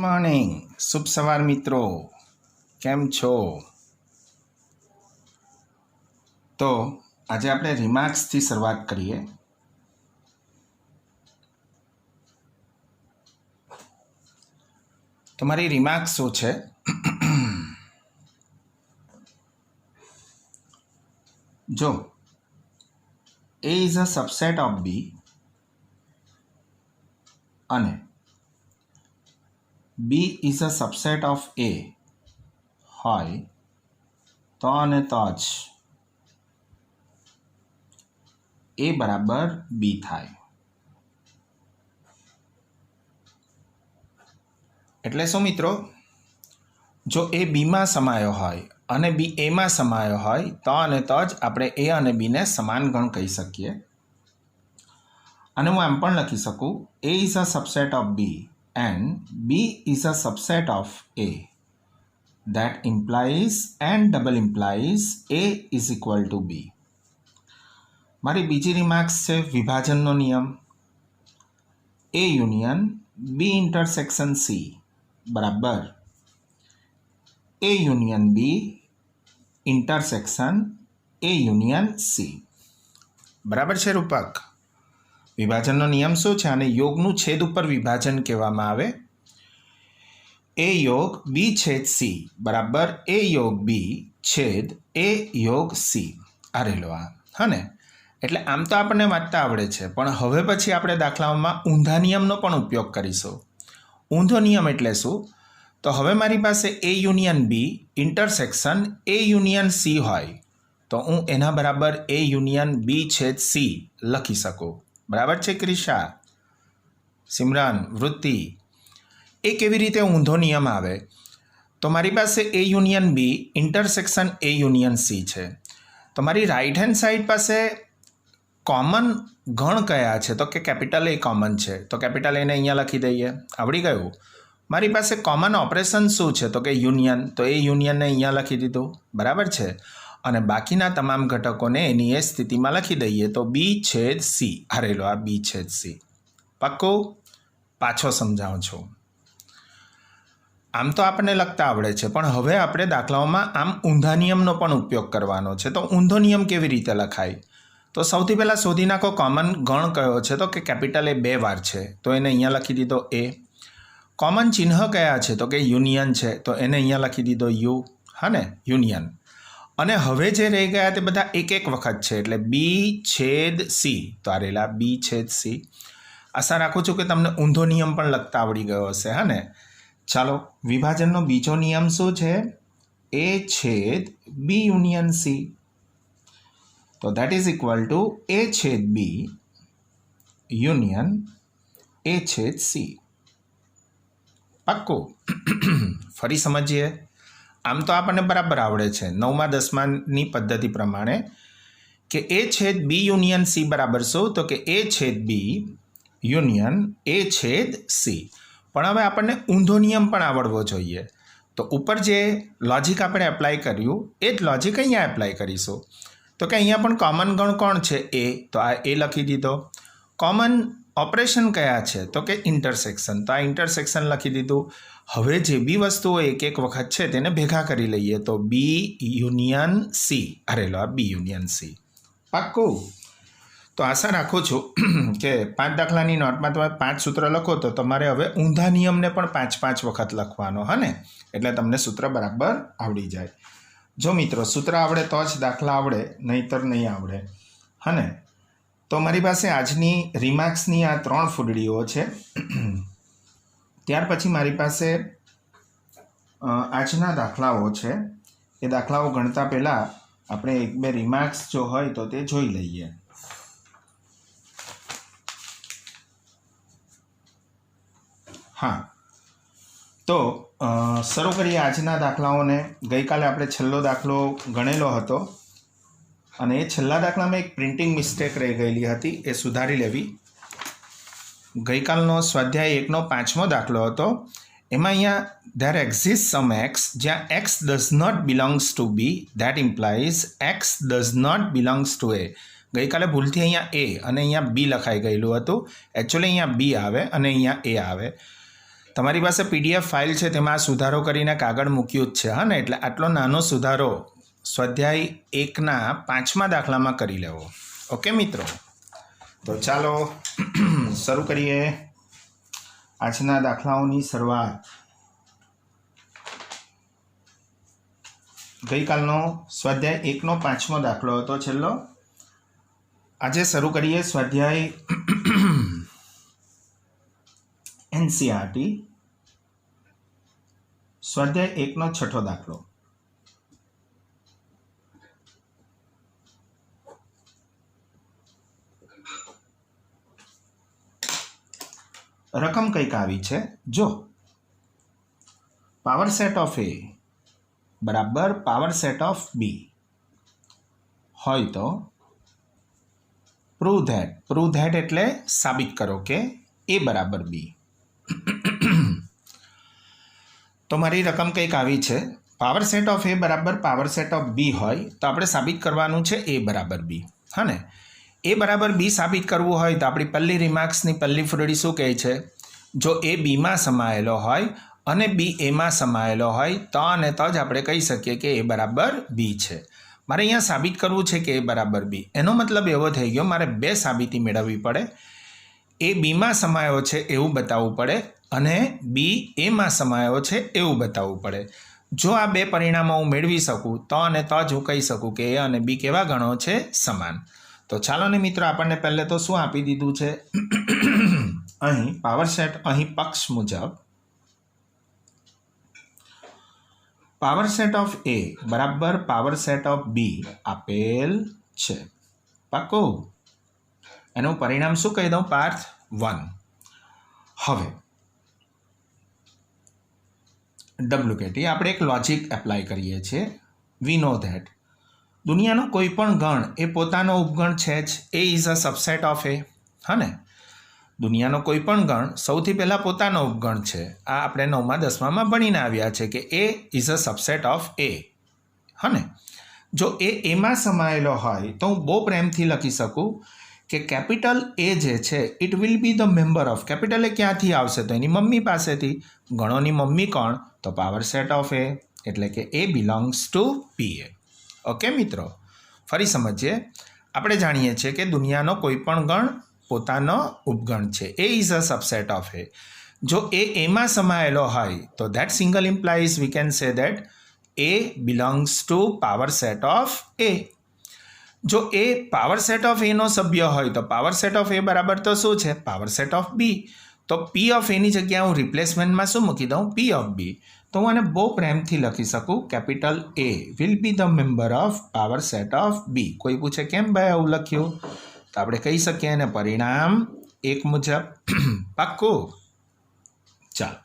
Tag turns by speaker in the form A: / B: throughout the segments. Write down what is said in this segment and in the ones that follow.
A: Morning, શુભ સવાર મિત્રો, કેમ છો? તો આજે આપણે રિમાર્ક્સથી શરૂઆત કરીએ. તમારી રિમાર્ક્સ શું છે? જો A is a subset of B અને B is a subset of A હોય તો અને તો જ A બરાબર B થાય. એટલે શું મિત્રો? જો A બીમાં સમાયો હોય અને બી એમાં સમાયો હોય તો અને તો જ આપણે એ અને બીને સમાન ગણ કહી શકીએ. અને હું એમ પણ લખી શકું A is a subset of B and B is a subset of A. That implies and double implies A is equal to B. મારી બીજી રિમાર્ક્સ છે વિભાજનનો નિયમ. A union B intersection C બરાબર A union B intersection A union C. બરાબર છે રૂપક? વિભાજનનો નિયમ શું છે? અને યોગનું છેદ ઉપર વિભાજન કહેવામાં આવે. A યોગ B છેદ C બરાબર A યોગ B છેદ A યોગ C. આ રહેલો આ હા ને. એટલે આમ તો આપણને વાંચતા આવડે છે, પણ હવે પછી આપણે દાખલાઓમાં ઊંધા નિયમનો પણ ઉપયોગ કરીશું. ઊંધો નિયમ એટલે શું? તો હવે મારી પાસે A union B intersection A union C હોય તો હું એના બરાબર A યુનિયન B છેદ C લખી શકું. બરાબર છે ક્રિશા, સિમરન, વૃત્તિ? એ કેવી રીતે ઊંધો નિયમ આવે? તો મારી પાસે A union B intersection A union C છે. તો મારી રાઈટ હેન્ડ સાઈડ પાસે કોમન ગણ કયા છે? તો કે કેપિટલ A કોમન છે, તો કેપિટલ એને અહીંયા લખી દઈએ. આવડી ગયું? મારી પાસે કોમન ઓપરેશન શું છે? તો કે યુનિયન, તો એ યુનિયનને અહીંયા લખી દીધું. બરાબર છે? અને બાકીના તમામ ઘટકોને એની એ સ્થિતિમાં લખી દઈએ તો B છેદ C. આ રહેલો આ B છેદ C. પાક્કું? પાછો સમજાવું છું. આમ તો આપણને લખતા આવડે છે, પણ હવે આપણે દાખલાઓમાં આમ ઊંધા નિયમનો પણ ઉપયોગ કરવાનો છે. તો ઊંધો નિયમ કેવી રીતે લખાય? તો સૌથી પહેલાં શોધી નાખો કોમન ગણ કયો છે? તો કે કેપિટલ એ 2 વાર છે, તો એને અહીંયા લખી દીધો A. કોમન ચિહ્ન કયા છે? તો કે યુનિયન છે, તો એને અહીંયા લખી દીધો U. હા ને, યુનિયન. અને હવે જે રહી ગયા તે બધા એક એક વખત છે, એટલે B છેદ C. તો આ રહેલા B છેદ C. આશા રાખું છું કે તમને ઊંધો નિયમ પણ લખતા આવડી ગયો હશે. હા ને. ચાલો, વિભાજનનો બીજો નિયમ શું છે? A છેદ B યુનિયન C. તો that is equal two A છેદ B યુનિયન A છેદ C. પાક્કું? ફરી સમજીએ. આમ તો આપણને બરાબર આવડે છે 9મા 10માની પદ્ધતિ પ્રમાણે કે A છેદ B યુનિયન C બરાબર શું? તો કે A છેદ B યુનિયન A છેદ C. પણ હવે આપણને ઊંધો નિયમ પણ આવડવો જોઈએ. તો ઉપર જે લોજિક આપણે એપ્લાય કર્યું એ જ લોજિક અહીંયા એપ્લાય કરીશું. તો કે અહીંયા પણ કોમન ગણ કોણ છે? A. તો આ A લખી દીધો. કોમન ઓપરેશન કયા છે? તો કે ઇન્ટરસેક્શન, તો આ ઇન્ટરસેક્શન લખી દીધું. હવે જે બી વસ્તુઓ એક એક વખત છે તેને ભેગા કરી લઈએ તો B યુનિયન C. અરેલો આ B યુનિયન C. પાક્કું? તો આશા રાખું છું કે 5 દાખલાની નોટમાં તમે 5 સૂત્ર લખો તો તમારે હવે ઊંધા નિયમને પણ 5 વખત લખવાનો. હા ને, એટલે તમને સૂત્ર બરાબર આવડી જાય. જો મિત્રો સૂત્ર આવડે તો જ દાખલા આવડે, નહીંતર નહીં આવડે. હા ને. તો મારી પાસે આજની રિમાર્ક્સની આ 3 ફૂડડીઓ છે. ત્યાર પછી મારી પાસે આજના દાખલાઓ છે. એ દાખલાઓ ગણતા પહેલાં આપણે 1-2 રિમાર્ક્સ જો હોય તો તે જોઈ લઈએ. હા, તો શરૂ કરીએ આજના દાખલાઓને. ગઈકાલે આપણે છેલ્લો દાખલો ગણેલો હતો અને એ છેલ્લા દાખલામાં એક પ્રિન્ટિંગ મિસ્ટેક રહી ગયેલી હતી, એ સુધારી લેવી. ગઈકાલનો સ્વાધ્યાય 1નો 5મો દાખલો હતો. એમાં અહીંયા ધેર એક્ઝિસ્ટ સમ એક્સ જ્યાં X does not belongs to B, that implies X does not belongs to A. ગઈકાલે ભૂલથી અહીંયા A અને અહીંયા B લખાઈ ગયેલું હતું. એકચ્યુઅલી અહીંયા B આવે અને અહીંયા A આવે. તમારી પાસે PDF ફાઇલ છે તેમાં આ સુધારો કરીને કાગળ મૂક્યું જ છે. હા ને, એટલે આટલો નાનો સુધારો સ્વાધ્યાય 1ના 5મા દાખલામાં કરી લેવો. ઓકે મિત્રો, તો ચાલો શરૂ કરીએ આજના દાખલાઓની શરૂઆત. ગઈકાલનો સ્વાધ્યાય 1નો 5મો દાખલો હતો છેલ્લો. આજે શરૂ કરીએ સ્વાધ્યાય NCERT સ્વાધ્યાય 1નો 6થો દાખલો. રકમ કંઈક આવી છે. જો પાવર સેટ ઓફ A બરાબર પાવર સેટ ઓફ B હોય તો પ્રૂવ ધેટ એટલે સાબિત કરો કે A બરાબર B. તો મારી રકમ કંઈક આવી છે. પાવર સેટ ઓફ A બરાબર પાવર સેટ ઓફ B હોય તો આપણે સાબિત કરવાનું છે A બરાબર B. હા ને, A બરાબર B સાબિત કરવું હોય તો આપણી પહેલી રિમાર્ક્સની પહેલી ફૂલડી શું કહે છે? જો A Bમાં સમાયેલો હોય અને B Aમાં સમાયેલો હોય તો અને તો જ આપણે કહી શકીએ કે A બરાબર B છે. મારે અહીંયા સાબિત કરવું છે કે A બરાબર B. એનો મતલબ એવો થઈ ગયો મારે બે સાબિતી મેળવવી પડે. A Bમાં સમાયો છે એવું બતાવવું પડે અને B Aમાં સમાયો છે એવું બતાવવું પડે. જો આ બે પરિણામો હું મેળવી શકું તો અને તો જ હું કહી શકું કે A અને B કેવા ગણો છે? સમાન. તો ચાલો ને મિત્રો, આપણને પહેલે તો શું આપી દીધું છે? અહીં પાવર સેટ, અહીં પક્ષ મુજબ પાવર સેટ ઓફ A બરાબર પાવર સેટ ઓફ B આપેલ છે. પાક્કું? એનું પરિણામ શું કહી દઉં? પાર્થ 1. હવે WKT આપણે એક લોજિક એપ્લાય કરીએ છીએ. વી નો ધેટ દુનિયાનો કોઈ પણ ગણ એ પોતાનો ઉપગણ છે જ. A is a subset of A. હા ને, દુનિયાનો કોઈ પણ ગણ સૌથી પહેલાં પોતાનો ઉપગણ છે. આ આપણે 9મા 10મામાં ભણીને આવ્યા છે કે A is a subset of A. હા ને, જો A Aમાં સમાયેલો હોય તો હું બહુ પ્રેમથી લખી શકું કે કેપિટલ A જે છે it will be the member of. Capital A ક્યાંથી આવશે? તો એની મમ્મી પાસેથી. ગણોની મમ્મી કોણ? તો પાવર સેટ ઓફ A, એટલે કે A belongs to PA. Okay મિત્રો, ફરી સમજીએ. આપણે જાણીએ છીએ કે દુનિયાનો કોઈ પણ ગણ પોતાનો ઉપગણ છે. A is a subset of A. જો A Aમાં સમાયેલો હોય તો that single implies V can say that A belongs to power set of A. જો A power set of A નો સભ્ય હોય તો પાવર સેટ ઓફ A બરાબર તો શું છે? Power set of B. તો P ઓફ A ની જગ્યાએ હું રિપ્લેસમેન્ટમાં શું મૂકી દઉં? P of B. તો હું આને બહુ પ્રેમથી લખી શકું capital A will be the member of power set of B. કોઈ પૂછે કેમ ભાઈ આવું લખ્યું? તો આપણે કહી શકીએ એને પરિણામ 1 મુજબ. પાક્કું? ચાલો,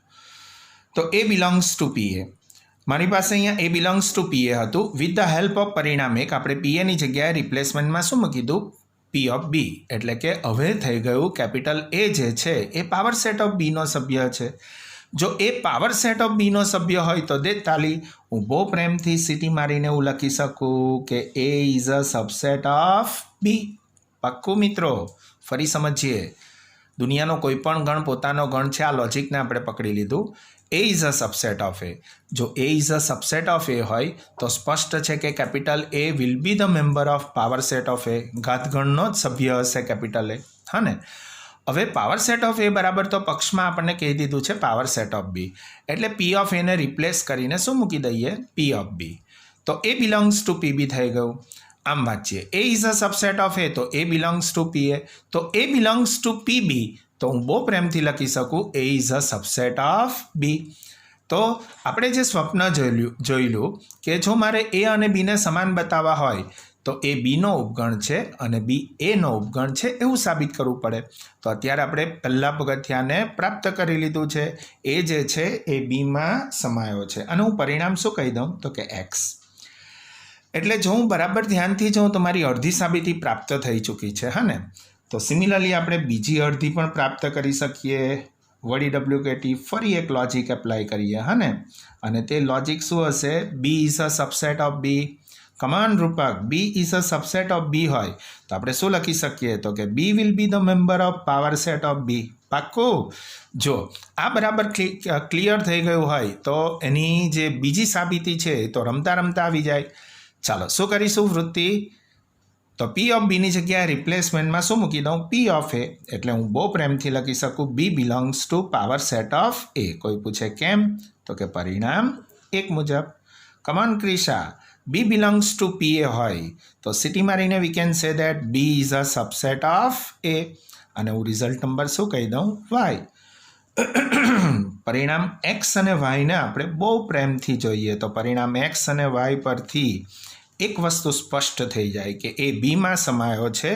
A: તો A બિલોંગ્સ ટુ PA. મારી પાસે અહીંયા A બિલોંગ્સ ટુ PA હતું. વિથ ધ હેલ્પ ઓફ પરિણામ 1 આપણે PA ની જગ્યાએ રિપ્લેસમેન્ટમાં શું મૂકી દીધું? P of B. એટલે કે હવે થઈ ગયું કેપિટલ A જે છે એ પાવર સેટ ઓફ B નો સભ્ય છે. જો એ પાવર સેટ ઓફ B નો સભ્ય હોય તો દે તાલી હું બહુ પ્રેમથી સીટી મારીને હું લખી શકું કે A is a subset of B. પાક્કું મિત્રો? ફરી સમજીએ. દુનિયાનો કોઈ પણ ગણ પોતાનો ગણ છે. આ લોજિકને આપણે પકડી લીધું. A is a subset of A. જો A is a subset of A હોય તો સ્પષ્ટ છે કે capital A will be the member of power set of A. ઘાતગણનો જ સભ્ય હશે કેપિટલ A. હા ને, હવે પાવર સેટ ઓફ A બરાબર તો પક્ષમાં આપણને કહી દીધું છે પાવર સેટ ઓફ B. એટલે P ઓફ A ને રિપ્લેસ કરીને શું મૂકી દઈએ? P of B. તો A બિલોંગ્સ ટુ PB થઈ ગયું. આમ વાંચીએ. A is a subset of A તો A બિલોંગ્સ ટુ PA. તો A બિલોંગ્સ ટુ PB તો હું બહુ પ્રેમથી લખી શકું A is a subset of B. તો આપણે જે સ્વપ્ન જોયેલું કે જો મારે A અને Bને સમાન બતાવવા હોય તો A Bનો ઉપગણ છે અને B Aનો ઉપગણ છે એવું સાબિત કરવું પડે. તો અત્યારે આપણે પહેલા પગથિયાને પ્રાપ્ત કરી લીધું છે. A જે છે એ Bમાં સમાયો છે અને હું પરિણામ શું કહી દઉં? તો કે X. એટલે જો હું બરાબર ધ્યાનથી જોઉં તો મારી અડધી સાબિતી પ્રાપ્ત થઈ ચૂકી છે. હા ને, તો સિમિલરલી આપણે બીજી અડધી પણ પ્રાપ્ત કરી શકીએ. વળી WKT ફરી એક લોજિક એપ્લાય કરીએ. હા ને, અને તે લોજિક શું હશે? B is a subset of B. કમાન રૂપક, B is a subset of B હોય તો આપણે શું લખી શકીએ? તો કે B will be the member of power set of B. પાક્કું? જો આ બરાબર ક્લિયર થઈ ગયું હોય તો એની જે બીજી સાબિતી છે એ તો રમતા રમતા આવી જાય. ચાલો શું કરીશું વૃત્તિ? તો પી ઓફ બીની જગ્યાએ રિપ્લેસમેન્ટમાં શું મૂકી દઉં? P of A. એટલે હું બહુ પ્રેમથી લખી શકું B belongs to power set of A. કોઈ પૂછે કેમ? તો કે પરિણામ એક મુજબ. Come on Krisha, B belongs to P A હોય તો સિટી મારીને we can say that B is a subset of A. અને હું રિઝલ્ટ નંબર શું કહી દઉં? વાય. પરિણામ એક્સ અને વાયને આપણે બહુ પ્રેમથી જોઈએ તો પરિણામ એક્સ અને વાય પરથી એક વસ્તુ સ્પષ્ટ થઈ જાય કે એ બીમાં સમાયો છે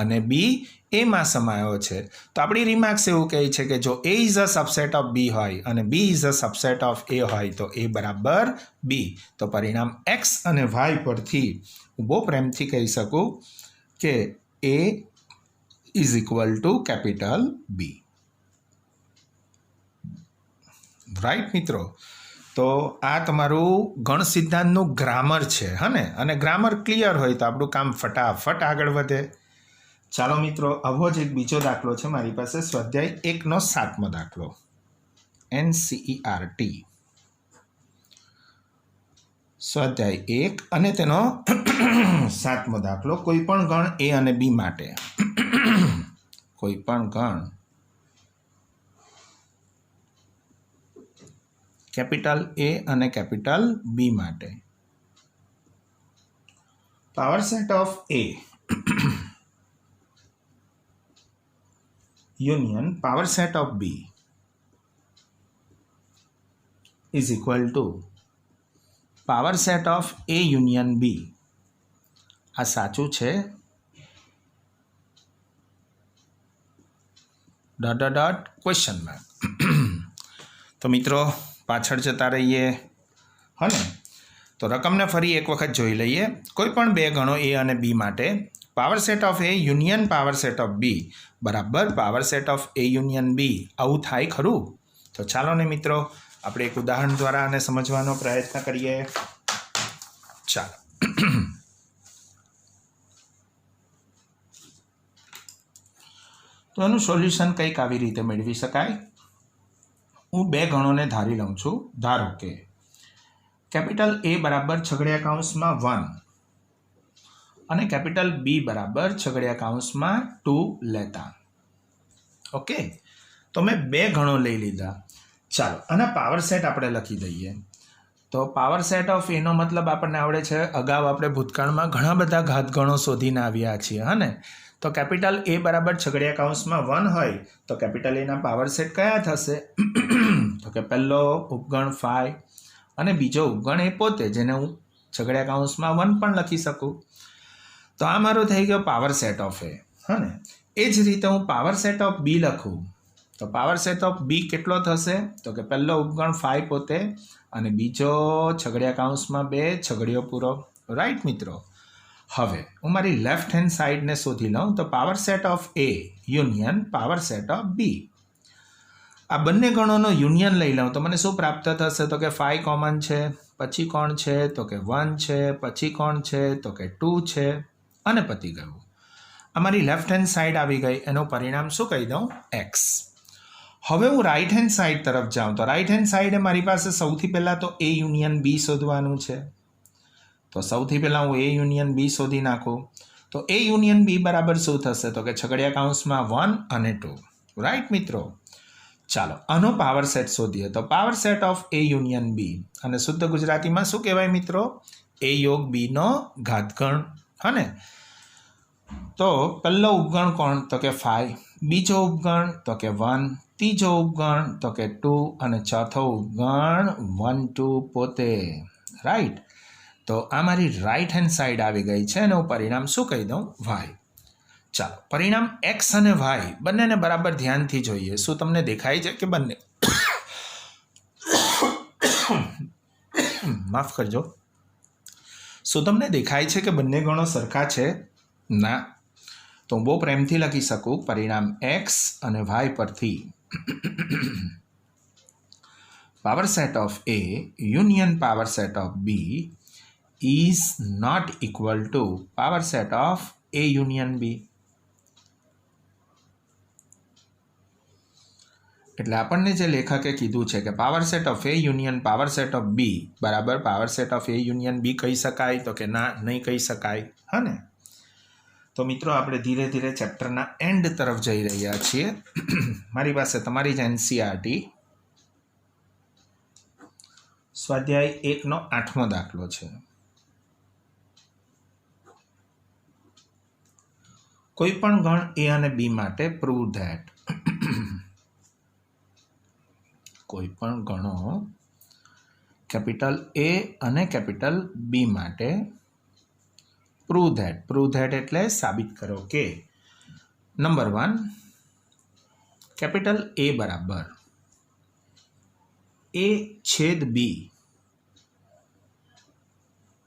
A: અને બી એમાં સમાયો છે. તો આપણી રિમાર્ક્સ એવું કહે છે કે જો A is a subset of B હોય અને B is a subset of A હોય તો એ બરાબર બી. તો પરિણામ એક્સ અને વાય પરથી હું બહુ પ્રેમથી કહી શકું કે A is equal to capital B. Right મિત્રો? તો આ તમારું ગણ સિદ્ધાંતનું ગ્રામર છે, હા ને? અને ગ્રામર ક્લિયર હોય તો આપણું કામ ફટાફટ આગળ વધે. ચાલો મિત્રો, આવો જ એક બીજો દાખલો છે મારી પાસે, સ્વાધ્યાય 1નો 7મો દાખલો, NCERT. સ્વાધ્યાય 1 અને તેનો 7મો દાખલો. કોઈ પણ ગણ એ અને બી માટે, કોઈ પણ ગણ કેપિટલ એ અને કેપિટલ બી માટે power set of A union power set of B is equal to power set of A union B. આ સાચું છે? Dot question mark. તો મિત્રો પાછળ જતા રહીએ, હા ને? તો રકમને ફરી એક વખત જોઈ લઈએ. કોઈ પણ બે ગણો એ અને બી માટે power set of A union power set of B બરાબર power set of A union B. આવું થાય ખરું? તો ચાલો ને મિત્રો આપણે એક ઉદાહરણ દ્વારા આને સમજવાનો પ્રયત્ન કરીએ. ચાલો. તો એનું સોલ્યુશન કંઈક આવી રીતે મેળવી શકાય. હું બે ગણોને ધારી લઉં છું. ધારો કે કેપિટલ એ બરાબર છગડિયા કૌંસમાં 1 અને કેપિટલ બી બરાબર છગડિયા કૌંસમાં 2 લેતા. ઓકે, તો મેં બે ગણો લઈ લીધા. ચાલો આના પાવર સેટ આપણે લખી દઈએ. તો પાવર સેટ ઓફ એનો મતલબ આપણને આવડે છે, અગાઉ આપણે ભૂતકાળમાં ઘણા બધા ઘાતગણો શોધીને આવ્યા છીએ, હા ને? તો કેપિટલ એ બરાબર છગડિયા કૌંસમાં 1 હોય તો કેપિટલ એના પાવર સેટ કયા થશે? તો કે પહેલો ઉપગણ 5 અને બીજો ઉપગણ એ પોતે, જેને હું છગડિયા કૌંસમાં 1 પણ લખી શકું. તો આ મારો થઈ ગયો પાવર સેટ ઓફ એ, હા ને? એ જ રીતે હું પાવર સેટ ઓફ બી લખું તો પાવર સેટ ઓફ બી કેટલો થશે? તો કે પહેલો ઉપગણ 5 પોતે અને બીજો છગડિયા કૌંસમાં 2 છગડીયો પૂરો. રાઈટ મિત્રો? હવે હું મારી લેફ્ટ હેન્ડ સાઈડને શોધી લઉં તો power set of A union power set of B. આ બંને ગણોનો યુનિયન લઈ લઉં તો મને શું પ્રાપ્ત થશે? તો કે 5 કોમન છે, પછી કોણ છે? તો કે 1 છે, પછી કોણ છે? તો કે 2 છે અને પતી ગયું. અમારી લેફ્ટ હેન્ડ સાઈડ આવી ગઈ. એનું પરિણામ શું કહી દઉં? એક્સ. હવે હું રાઈટ હેન્ડ સાઈડ તરફ જાઉં તો રાઈટ હેન્ડ સાઈડે મારી પાસે સૌથી પહેલાં તો એ યુનિયન બી શોધવાનું છે. તો સૌથી પહેલાં હું એ યુનિયન બી શોધી નાખું. તો એ યુનિયન બી બરાબર શું થશે? તો કે છગડિયા કૌંસમાં 1 અને 2. રાઈટ મિત્રો? ચાલો આનો પાવર સેટ શોધીએ. તો power set of A union B, અને શુદ્ધ ગુજરાતીમાં શું કહેવાય મિત્રો? એ યોગ બીનો ઘાતગણ, હા ને? તો પહેલો ઉપગણ કોણ? તો કે 5, બીજો ઉપગણ તો કે 1, ત્રીજો ઉપગણ તો કે 2 અને ચોથો ઉપગણ 1 2 પોતે. રાઈટ? તો આ મારી રાઈટ હેન્ડ સાઈડ આવી ગઈ છે અને હું પરિણામ શું કહી દઉં? વાય. ચાલો પરિણામ એક્સ અને વાય બંનેને બરાબર ધ્યાનથી જોઈએ. શું તમને દેખાય છે કે બંને માફ કરજો, શું તમને દેખાય છે કે બંને ગણો સરખા છે? ના. તો હું બહુ પ્રેમથી લખી શકું પરિણામ એક્સ અને વાય પરથી power set of A union power set of B is not equal to power set of A union B. એટલે આપણને જે લેખકે કીધું છે કે power set of A union power set of B બરાબર power set of A union B કહી શકાય, તો કે ના, નહીં કહી શકાય. હા ને? તો મિત્રો આપણે ધીરે ધીરે ચેપ્ટરના એન્ડ તરફ જઈ રહ્યા છીએ. મારી પાસે તમારી જ એનસીઆરટી સ્વાધ્યાય 1નો 8મો દાખલો છે. કોઈ પણ ગણ એ અને બી માટે પ્રૂવ ધેટ કોઈ પણ ગણો કેપિટલ એ અને કેપિટલ બી માટે પ્રૂવ ધેટ એટલે સાબિત કરો કે નંબર 1 કેપિટલ એ બરાબર એ છેદ બી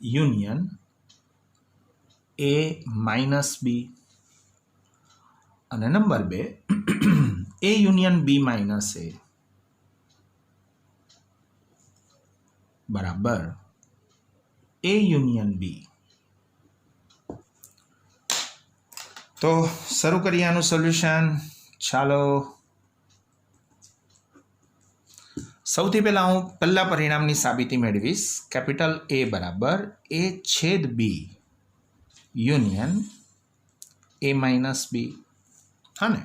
A: યુનિયન એ માઇનસ બી, અને નંબર 2 એ યુનિયન બી માઇનસ એ બરાબર એ યુનિયન બી. તો શરૂ કરીએ આનું સોલ્યુશન. ચાલો, સૌથી પહેલા હું પહેલા પરિણામની સાબિતી મેળવીશ. કેપિટલ એ બરાબર એ છેદ બી યુનિયન એ માઇનસ બી. હા ને?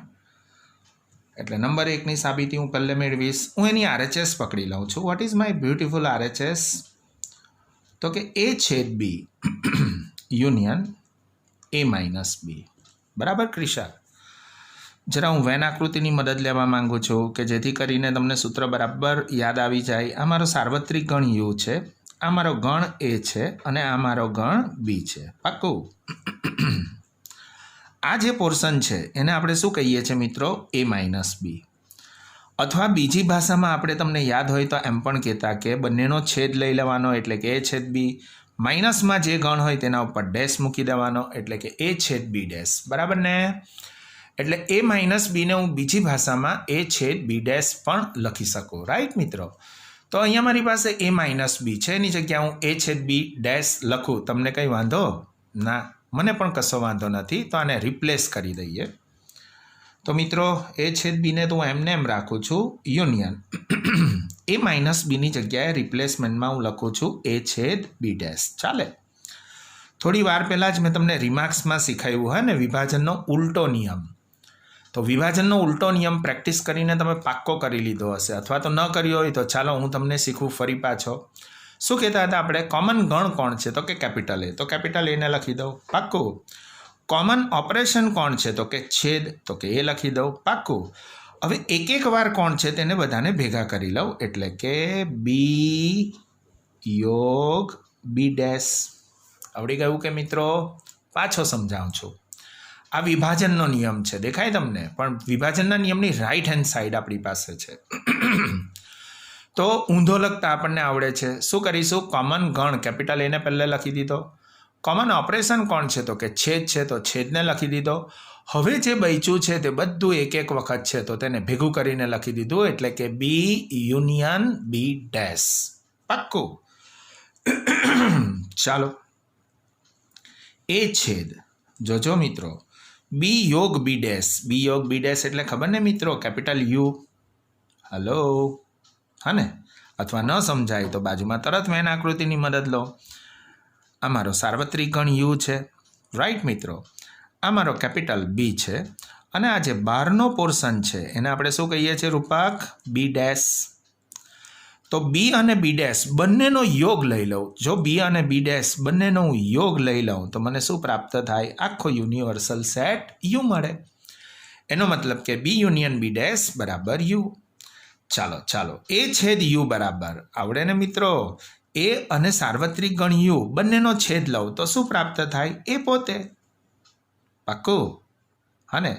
A: એટલે નંબર 1ની સાબિતી હું પહેલે મેળવીશ. હું એની RHS પકડી લઉં છું. What is my beautiful RHS? તો કે એ છેદ બી યુનિયન એ માઇનસ બી. બરાબર ક્રિશા? જરા હું વેન આકૃતિની મદદ લેવા માંગુ છું કે જેથી કરીને તમને સૂત્ર બરાબર યાદ આવી જાય. આ મારો સાર્વત્રિક ગણ યુ છે, આ મારો ગણ એ છે અને આ મારો ગણ બી છે. પાક્કું? આ જે પોર્શન છે એને આપણે શું કહીએ છીએ મિત્રો? એ માઇનસ બી. અથવા બીજી ભાષામાં આપણે તમને યાદ હોય તો એમ પણ કહેતા કે બંનેનો છેદ લઈ લેવાનો એટલે કે એ છેદ બી, માઇનસમાં જે ગણ હોય તેના ઉપર ડેશ મૂકી દેવાનો એટલે કે એ છેદ બી ડેશ. બરાબર ને? એટલે એ માઇનસ બીને હું બીજી ભાષામાં એ છેદ બી ડેશ પણ લખી શકું. રાઈટ મિત્રો? તો અહીંયા મારી પાસે એ માઇનસ બી છે, એની જગ્યાએ હું એ છેદ બી ડેશ લખું. તમને કંઈ વાંધો ના? મને પણ કશો વાંધો નથી. તો આને રિપ્લેસ કરી દઈએ. તો મિત્રો એ છેદ બીને તો હું એમને એમ રાખું છું યુનિયન એ માઇનસ બીની જગ્યાએ રિપ્લેસમેન્ટમાં હું લખું છું એ છેદ બી ડેશ. ચાલે? થોડી વાર પહેલાં જ મેં તમને રિમાર્ક્સમાં શીખાવ્યું હોય ને વિભાજનનો ઉલટો નિયમ. તો વિભાજનનો ઉલટો નિયમ પ્રેક્ટિસ કરીને તમે પાક્કો કરી લીધો હશે, અથવા તો ન કર્યો હોય તો ચાલો હું તમને શીખવું ફરી પાછો. શું કહેતા હતા આપણે? કોમન ગણ કોણ છે? તો કે કેપિટલ એ. તો કેપિટલ એને લખી દઉં. પાક્કું? કોમન ઓપરેશન કોણ છે? તો કે છેદ. તો કે એ લખી દઉં. પાક્કું? હવે એક એક વાર કોણ છે તેને બધાને ભેગા કરી લઉં એટલે કે બી યોગ બી ડેશ. આવડી ગયું કે મિત્રો? પાછો સમજાવું છું. આ વિભાજનનો નિયમ છે, દેખાય તમને? પણ વિભાજનના નિયમની રાઈટ હેન્ડ સાઈડ આપણી પાસે છે. તો ઊંધો લખતા આપણને આવડે છે. શું કરીશું? કોમન ગણ કેપિટલ એને પહેલે લખી દીધો. કોમન ઓપરેશન કોણ છે? તો કે છેદ છે, તો છેદને લખી દીધો. હવે જે બચ્યું છે તે બધું એક એક વખત છે તો તેને ભેગું કરીને લખી દીધું એટલે કે બી યુનિયન બી ડેશ. પાક્કું? ચાલો, એ છેદ જોજો મિત્રો બી યોગ બી ડેશ. બી યોગ બી ડેશ એટલે ખબર ને મિત્રો? Capital you. હલો? હા ને? અથવા ન સમજાય તો બાજુમાં તરત વેન આકૃતિની મદદ લો. આ મારો સાર્વત્રિક ગણ યુ છે. રાઈટ મિત્રો? આ મારો કેપિટલ બી છે અને આ જે બહારનો પોર્શન છે એને આપણે શું કહીએ છીએ રૂપક? B dash. તો બી અને બી ડેશ બંનેનો યોગ લઈ લઉં. જો બી અને બી ડેશ બંનેનો હું યોગ લઈ લઉં તો મને શું પ્રાપ્ત થાય? આખો યુનિવર્સલ સેટ યુ મળે. એનો મતલબ કે બી યુનિયન બી ડેશ બરાબર યુ. ચાલો ચાલો, એ છેદ યુ બરાબર આવડે ને મિત્રો? એ અને સાર્વત્રિક ગણ યુ બંનેનો છેદ લઉં તો શું પ્રાપ્ત થાય? એ પોતે. પાક્કું? હા ને?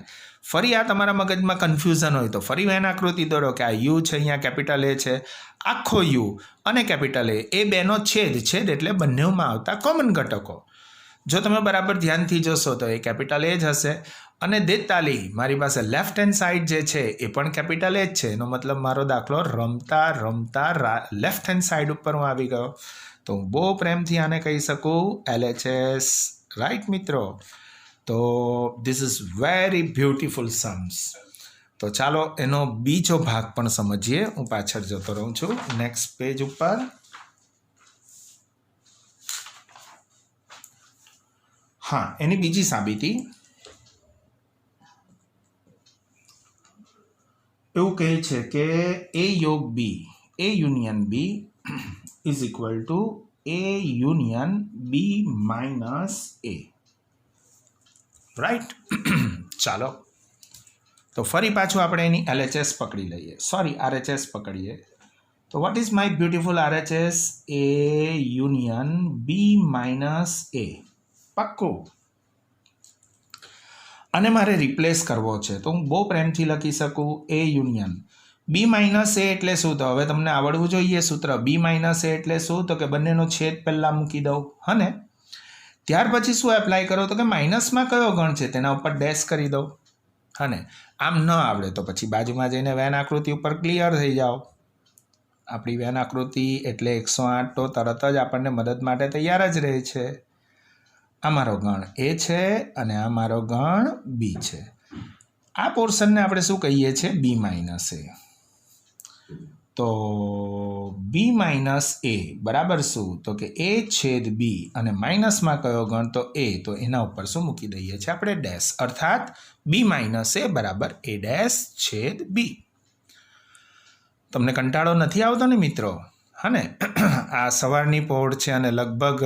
A: ફરી આ તમારા મગજમાં કન્ફ્યુઝન હોય તો ફરી વેન આકૃતિ દોરો કે આ યુ છે, અહીંયા કેપિટલ એ છે, આખો યુ અને કેપિટલ એ બેનો છેદ. છેદ એટલે બંનેમાં આવતા કોમન ઘટકો. જો તમે બરાબર ધ્યાનથી જોશો તો એ કેપિટલ એ જ હશે. અને દેતાલી મારી પાસે લેફ્ટ હેન્ડ સાઈડ જે છે એ પણ કેપિટલ એ જ છે. એનો મતલબ મારો દાખલો રમતા રમતા લેફ્ટ હેન્ડ સાઈડ ઉપર હું આવી ગયો. તો હું બહુ પ્રેમથી આને કહી શકું LHS. રાઈટ મિત્રો? તો this is very beautiful Sam's. તો ચાલો એનો બીજો ભાગ પણ સમજીએ. હું પાછળ જતો રહું છું નેક્સ્ટ પેજ ઉપર. હા, એની બીજી સાબિતી એવું કહે છે કે A યોગ B, A union B is equal two A union B minus A. Right. ચાલો તો ફરી પાછું આપણે એની LHS પકડી લઈએ, સોરી RHS પકડીએ. તો vote is my beautiful RHS? A union B minus A. પાક્કું. અને મારે રિપ્લેસ કરવો છે તો હું બહુ પ્રેમથી લખી શકું A union B minus A એટલે શું? તો હવે તમને આવડવું જોઈએ સૂત્ર. B માઇનસ A એટલે શું? તો કે બંનેનો છેદ પહેલાં મૂકી દઉં, હને ત્યાર પછી શું એપ્લાય કરો? તો કે માઇનસમાં કયો ગણ છે તેના ઉપર ડેશ કરી દઉં, હને આમ ન આવડે તો પછી બાજુમાં જઈને વેન આકૃતિ ઉપર ક્લિયર થઈ જાઓ. આપણી વેન આકૃતિ એટલે 108 તો તરત જ આપણને મદદ માટે તૈયાર જ રહે છે. આ મારો ગણ A છે અને આ મારો ગણ B છે. આ પોર્શનને આપણે શું કહીએ છીએ? B minus A. તો B માઇનસ A બરાબર શું? તો કે A છેદ B અને માઇનસમાં કયો ગણ? તો A. તો એના ઉપર શું મૂકી દઈએ છીએ આપણે? ડેશ. અર્થાત B માઇનસ A બરાબર A ડેશ છેદ B. તમને કંટાળો નથી આવતો ને મિત્રો? હા ને, આ સવારની પહોળ છે અને લગભગ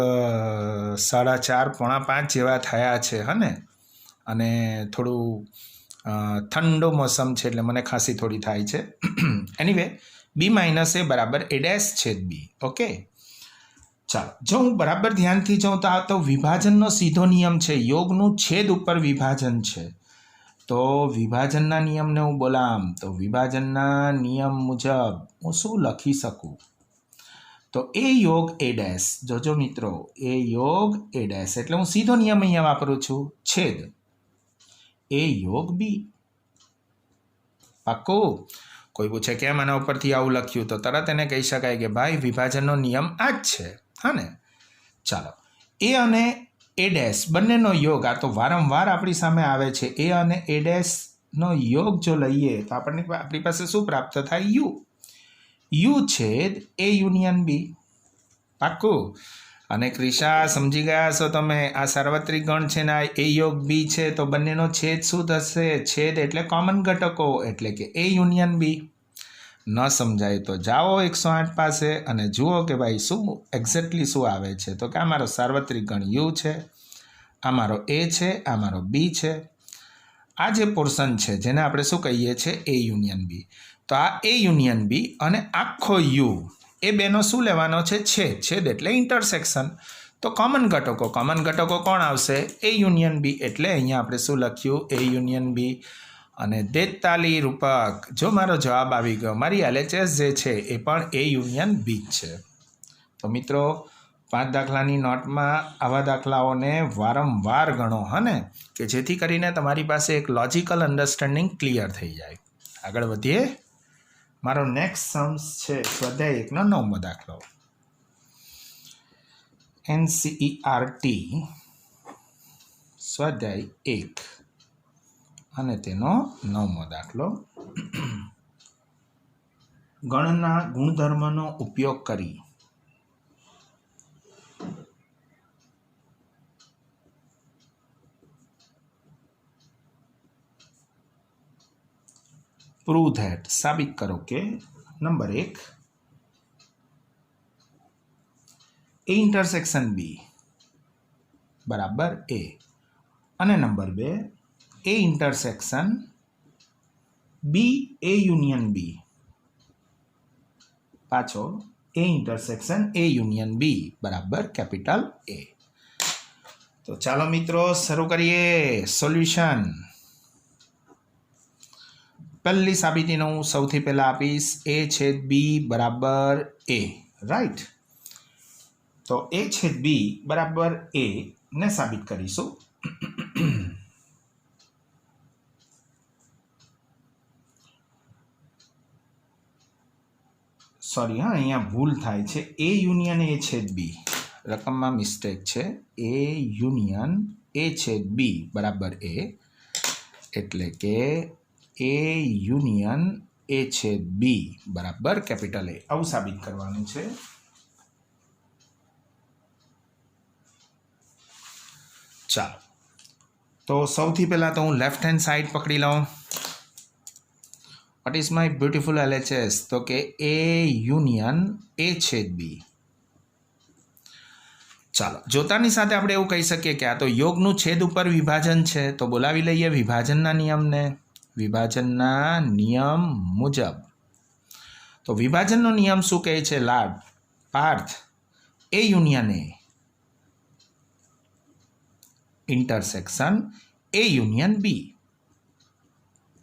A: 4:30 પોણા 5 જેવા થયા છે, હને અને થોડું ઠંડો મોસમ છે એટલે મને ખાંસી થોડી થાય છે. એનીવે B માઇનસ A બરાબર A ડેશ છેદ B. ઓકે, ચાલો જો હું બરાબર ધ્યાનથી જાઉં તો આ તો વિભાજનનો સીધો નિયમ છે. યોગનું છેદ ઉપર વિભાજન છે. તો વિભાજનના નિયમને હું બોલામ તો વિભાજનના નિયમ મુજબ હું શું લખી શકું? તો A યોગ A ડેશ. જોજો મિત્રો, A યોગ A ડેશ એટલે હું સીધો નિયમ અહીંયા વાપરું છું, છેદ A યોગ B. પાક્કું. કોઈ પૂછે કેમ આના ઉપરથી આવું લખ્યું? તો તરત એને કહી શકાય કે ભાઈ વિભાજનનો નિયમ આ જ છે, હા ને. ચાલો, A અને A ડેશ બંનેનો યોગ, આ તો વારંવાર આપણી સામે આવે છે. A અને A ડેશનો યોગ જો લઈએ તો આપણી પાસે શું પ્રાપ્ત થાય? U છેદ A યુનિયન B. પાક્કું. અને ક્રિશા સમજી ગયા છો તમે? આ સાર્વત્રિક ગણ છે ને A યોગ B છે તો બંનેનો છેદ શું થશે? છેદ એટલે કોમન ઘટકો એટલે કે A યુનિયન B. ન સમજાય તો જાઓ 108 પાસે અને જુઓ કે ભાઈ શું એક્ઝેક્ટલી શું આવે છે. તો કે આ મારો સાર્વત્રિક ગણ U છે, આ મારો A છે, આ મારો B છે. આ જે પોર્શન છે જેને આપણે શું કહીએ છીએ? A union B. તો આ A યુનિયન B અને આખો U એ બેનો શું લેવાનો છે? છેદ. છેદ એટલે ઇન્ટરસેક્શન. તો કોમન ઘટકો કોણ આવશે? A union B. એટલે અહીંયા આપણે શું લખ્યું? A union B. અને 43 રૂપક. જો મારો જવાબ આવી ગયો, મારી LHS જે છે એ પણ A યુનિયન B જ છે. તો મિત્રો 5 દાખલાની નોટમાં આવા દાખલાઓને વારંવાર ગણો, હને કે જેથી કરીને તમારી પાસે એક લોજિકલ અન્ડરસ્ટેન્ડિંગ ક્લિયર થઈ જાય. આગળ વધીએ. મારો નેક્સ્ટ સમ્સ છે સ્વાધ્યાય 1નો 9મો દાખલો. NCERT સ્વાધ્યાય 1 અને તેનો 9મો દાખલો. ગણના ગુણધર્મનો ઉપયોગ કરી પ્રૂવ ધેટ સાબિત કરો કે નંબર 1 A ઇન્ટરસેક્શન B બરાબર A અને number 2 A intersection B A union B. પાછો A intersection A union B બરાબર કેપિટલ A. તો ચાલો મિત્રો શરૂ કરીએ સોલ્યુશન. પહેલી સાબિતીનો હું સૌથી પહેલા આપીશ A છેદ B બરાબર A. રાઈટ. તો A છેદ B બરાબર A ને સાબિત કરીશું. સોરી હા, અહીંયા ભૂલ થાય છે. A યુનિયન A છેદ B, રકમમાં મિસ્ટેક છે. A યુનિયન A છેદ B બરાબર A. એટલે કે ए યુનિયન ए છેદ બી બરાબર કેપિટલ એ. આવું સાબિત કરવાનું છે. ચાલો, તો સૌથી પહેલાં તો હું લેફ્ટ હેન્ડ સાઈડ પકડી લઉં. Vote is my beautiful LHS? તો કે એ યુનિયન એ છેદ બી. ચાલો, જોતાની સાથે આપણે એવું કહી શકીએ કે આ તો યોગનું છેદ ઉપર વિભાજન છે. તો બોલાવી લઈએ વિભાજનના નિયમને. વિભાજનના નિયમ મુજબ તો વિભાજનનો નિયમ શું કહે છે? લાડ પાર્થ એ union A intersection A union બી.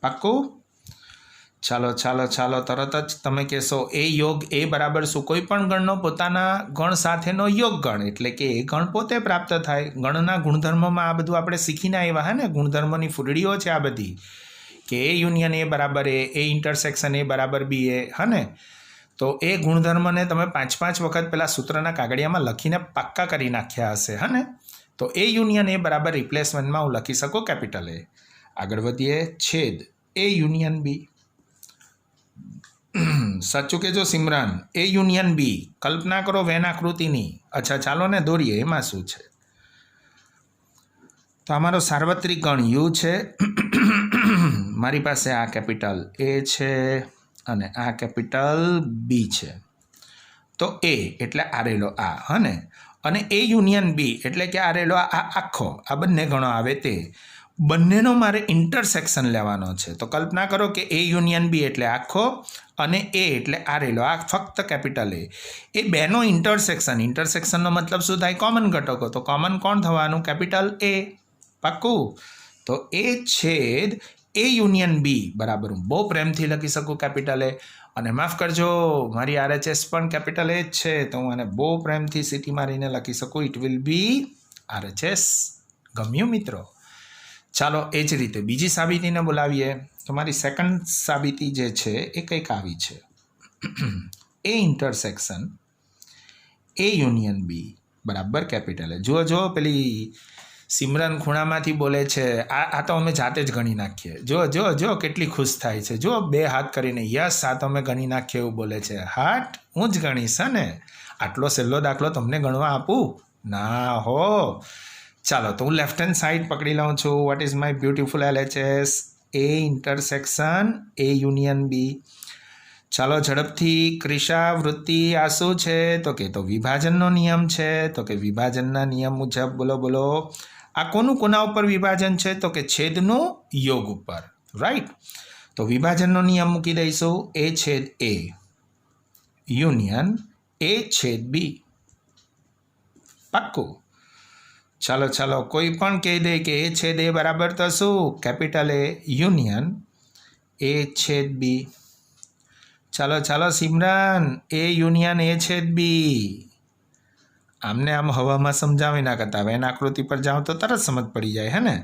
A: પાક્કું? ચાલો ચાલો ચાલો, તરત જ તમે કહેશો એ યોગ એ બરાબર શું? કોઈ પણ ગણનો પોતાના ગણ સાથેનો યોગ ગણ, એટલે કે એ ગણ પોતે પ્રાપ્ત થાય. ગણના ગુણધર્મમાં આ બધું આપણે શીખીને આવ્યા હે ને, ગુણધર્મની ફૂલડીઓ છે આ બધી, કે એ યુનિયન એ બરાબર એ ઇન્ટરસેક્શન એ બરાબર બી એ, હા ને. તો એ ગુણધર્મને તમે 5 વખત પેલા સૂત્રના કાગળિયામાં લખીને પાક્કા કરી નાખ્યા હશે, હા ને. તો એ યુનિયન એ બરાબર રિપ્લેસમેન્ટમાં હું લખી શકું કેપિટલ એ. આગળ વધીએ, છેદ એ યુનિયન બી. સાચું કહેજો સિમરન, એ યુનિયન બી. કલ્પના કરો વેન આકૃતિની. અચ્છા ચાલો ને દોરીએ, એમાં શું છે? તો અમારો સાર્વત્રિક ગણ યુ છે. મારી પાસે આ કેપિટલ એ છે અને આ કેપિટલ બી છે. તો એ એટલે આરેલો આ, હા ને. અને એ યુનિયન બી એટલે કે આરેલો આ આખો, આ બંને ગણો આવે તે બંનેનો મારે ઇન્ટરસેક્શન લેવાનો છે. તો કલ્પના કરો કે એ યુનિયન બી એટલે આખો અને એ એટલે આરેલો આ ફક્ત કેપિટલ એ. એ બેનો ઇન્ટરસેક્શન, ઇન્ટરસેક્શનનો મતલબ શું થાય? કોમન ઘટકો. તો કોમન કોણ થવાનું? કેપિટલ એ. પાક્કું? તો એ છેદ એ યુનિયન બી બરાબર હું બહુ પ્રેમથી લખી શકું કેપિટલ એ. અને માફ કરજો, મારી RHS પણ કેપિટલ એ જ છે, તો હું આને બહુ પ્રેમથી સીટી મારીને લખી શકું. It will be RHS. ગમ્યું મિત્રો? ચાલો, એ જ રીતે બીજી સાબિતીને બોલાવીએ. તો મારી સેકન્ડ સાબિતી જે છે એ કંઈક આવી છે. એ ઇન્ટરસેક્શન એ યુનિયન બી બરાબર કેપિટલ એ. જુઓ પેલી સિમરન ખૂણામાંથી બોલે છે, આ તો અમે જાતે જ ગણી નાખીએ. જો કેટલી ખુશ થાય છે. જો 2 હાથ કરીને, યસ આ તો અમે ગણી નાખીએ એવું બોલે છે. હાટ, હું જ ગણીશ ને. આટલો સહેલો દાખલો તમને ગણવા આપું? ના હો. ચાલો, તો હું લેફ્ટ હેન્ડ સાઈડ પકડી લઉં છું. What is my beautiful LHS? A intersection A union B. ચાલો ઝડપથી, ક્રિશા, વૃત્તિ, આ શું છે? તો કે તો વિભાજનનો નિયમ છે. તો કે વિભાજનના નિયમ મુજબ બોલો. આ કોના ઉપર વિભાજન છે? તો કે છેદનું યોગ ઉપર, રાઈટ. તો વિભાજનનો નિયમ મૂકી દઈશું. એ છેદ એ યુનિયન એ છેદ બી. પાક્કું? ચાલો, કોઈ પણ કહી દે કે એ છેદ એ બરાબર તો શું? કેપિટલ એ યુનિયન એ છેદ બી. ચાલો સિમરન, એ યુનિયન એ છેદ બી. આમને આમ હવામાં સમજાવી ના કરતા, વેન આકૃતિ પર જાઓ તો તરત સમજ પડી જાય, હે ને.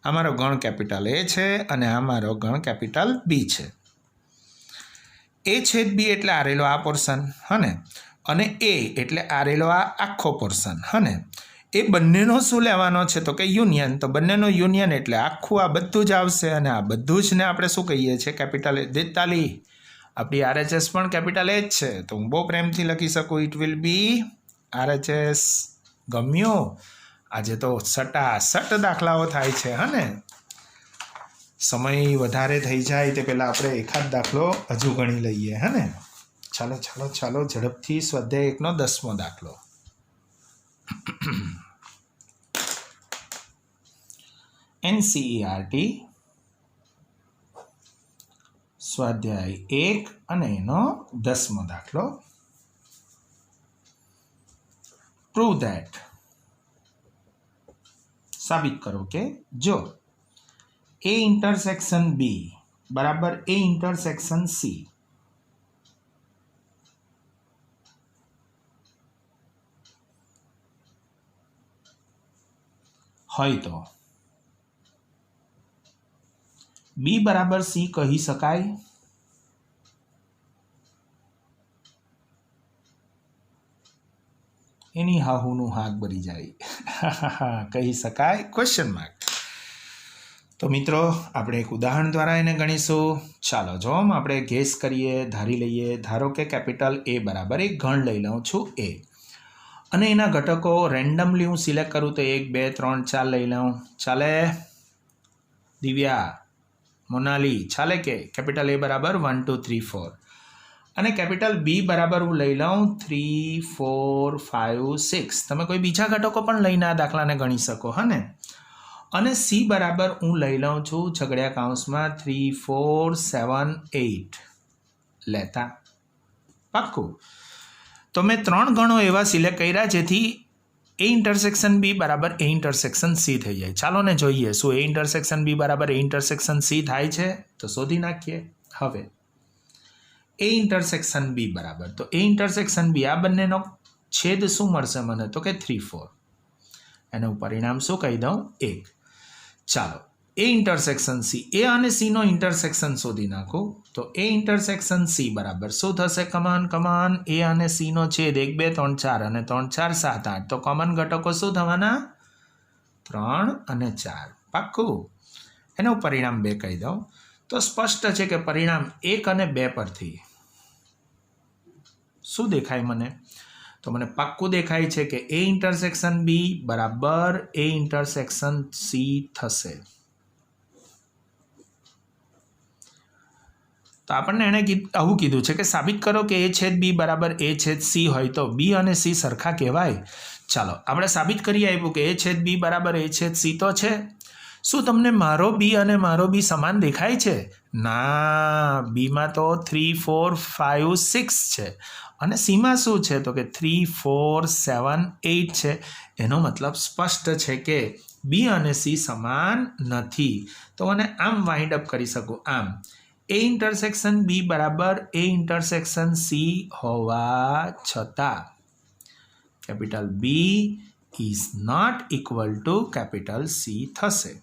A: અમારો ગણ કેપિટલ એ છે અને અમારો ગણ કેપિટલ બી છે. એ છેદ બી એટલે આરેલો આ પોર્શન, હા ને. અને એ એટલે આરેલો આ આખો પોર્શન, હા ને. એ બંનેનો શું લેવાનો છે? તો કે યુનિયન. તો બંનેનો યુનિયન એટલે આખું આ બધું જ આવશે અને આ બધું જ ને આપણે શું કહીએ છીએ? કેપિટલ એ. દેતાલી, આપણી RHS પણ કેપિટલ એ જ છે, તો હું બહુ પ્રેમથી લખી શકું. It will be RHS. ગમ્યું? આજે તો સટાસટ દાખલાઓ થાય છે, હા ને. સમય વધારે થઈ જાય તે પહેલાં આપણે એકાદ દાખલો હજુ ગણી લઈએ, હે ને. ચાલો ઝડપથી. સ્વાધ્યાય 1નો 10મો દાખલો. NCERT સ્વાધ્યાય 1 અને એનો 10મો દાખલો. Prove that. સાબિત કરો કે જો એ ઇન્ટરસેક્શન બી બરાબર એ ઇન્ટરસેક્શન સી હોય તો બી બરાબર સી કહી શકાય? એની હાહુનું હાક ભરી જાય. કહી શકાય? Question mark. તો મિત્રો આપણે એક ઉદાહરણ દ્વારા એને ગણીશું. ચાલો જો આપણે ગેસ કરીએ, ધારી લઈએ. ધારો કે કેપિટલ એ બરાબર એક ઘણ લઈ લઉં છું એ, અને એના ઘટકો રેન્ડમલી હું સિલેક્ટ કરું તો 1 2 3 4 લઈ લઉં. ચાલે દિવ્યા, મોનાલી, ચાલે કે કેપિટલ એ બરાબર 1 2 3 4, અને કેપિટલ બી બરાબર હું લઈ લઉં 3 4 5 6. તમે કોઈ બીજા ઘટકો પણ લઈને આ દાખલાને ગણી શકો હા ને. અને સી બરાબર હું લઈ લઉં છું છગડિયા કૌંસમાં 3 4 7 8 લેતા. પાક્કું. તો મેં 3 ગણો એવા સિલેક્ટ કર્યા જેથી એ ઇન્ટરસેક્શન બી બરાબર એ ઇન્ટરસેક્શન સી થઈ જાય. ચાલો ને જોઈએ શું એ ઇન્ટરસેક્શન બી બરાબર એ ઇન્ટરસેક્શન સી થાય છે, તો શોધી નાખીએ. હવે એ ઇન્ટરસેક્શન બી બરાબર, તો એ ઇન્ટરસેક્શન બી આ બંનેનો છેદ શું મળશે મને, તો કે 3 4. એનું પરિણામ શું કહી દઉં, 1. ચાલો એ ઇન્ટરસેક્શન સી, એ અને સીનો ઇન્ટરસેક્શન શોધી નાખું. તો એ ઇન્ટરસેક્શન સી બરાબર શું થશે, કમાન એ અને સીનો છેદ 1 2 3 4 અને 3 4 7 8. તો કોમન ઘટકો શું થવાના, 3 અને 4. પાક્કું. એનું પરિણામ 2 કહી દઉં. તો સ્પષ્ટ છે કે પરિણામ 1 અને 2 પરથી શું દેખાય મને, તો મને પાક્કું દેખાય છે કે એ ઇન્ટરસેક્શન બી બરાબર એ ઇન્ટરસેક્શન સી થશે. તો આપણને એણે આવું કીધું છે કે સાબિત કરો કે એ છેદ બી બરાબર એ છેદ સી હોય તો બી અને સી સરખા કહેવાય. ચાલો આપણે સાબિત કરી આપ્યું કે એ છેદ બી બરાબર એ છેદ સી તો છે. શું તમને મારો બી અને મારો બી સમાન દેખાય છે? ના, બીમાં તો 3 4 5 6 છે અને સીમાં શું છે, તો કે 3 4 7 8 છે. એનો મતલબ સ્પષ્ટ છે કે બી અને સી સમાન નથી. તો મને આમ વાઇન્ડ અપ કરી શકું, આમ એ ઇન્ટરસેક્શન બી બરાબર એ ઇન્ટરસેક્શન સી હોવા છતાં capital B is not equal to capital C થશે.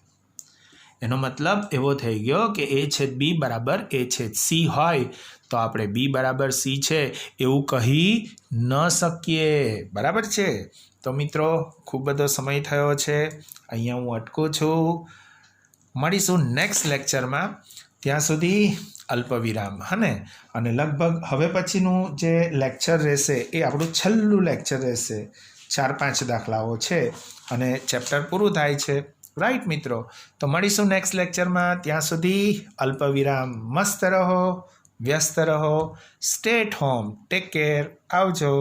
A: એનો મતલબ એવો થઈ ગયો કે એ છેદ બી બરાબર એ છેદ સી હોય તો આપણે બી બરાબર સી છે એવું કહી ન શકીએ. બરાબર છે. તો મિત્રો ખૂબ બધો સમય થયો છે, અહીંયા હું અટકું છું. મળીશું નેક્સ્ટ લેક્ચરમાં. ત્યાં સુધી અલ્પવિરામ હને. અને લગભગ હવે પછીનું જે લેક્ચર રહેશે એ આપણું છેલ્લું લેક્ચર રહેશે. 4-5 દાખલાઓ છે અને ચેપ્ટર પૂરું થાય છે. રાઈટ મિત્રો. તો મળીશું નેક્સ્ટ લેક્ચરમાં. ત્યાં સુધી અલ્પવિરામ. મસ્ત રહો, વ્યસ્ત રહો, stay at home, take care, આવજો.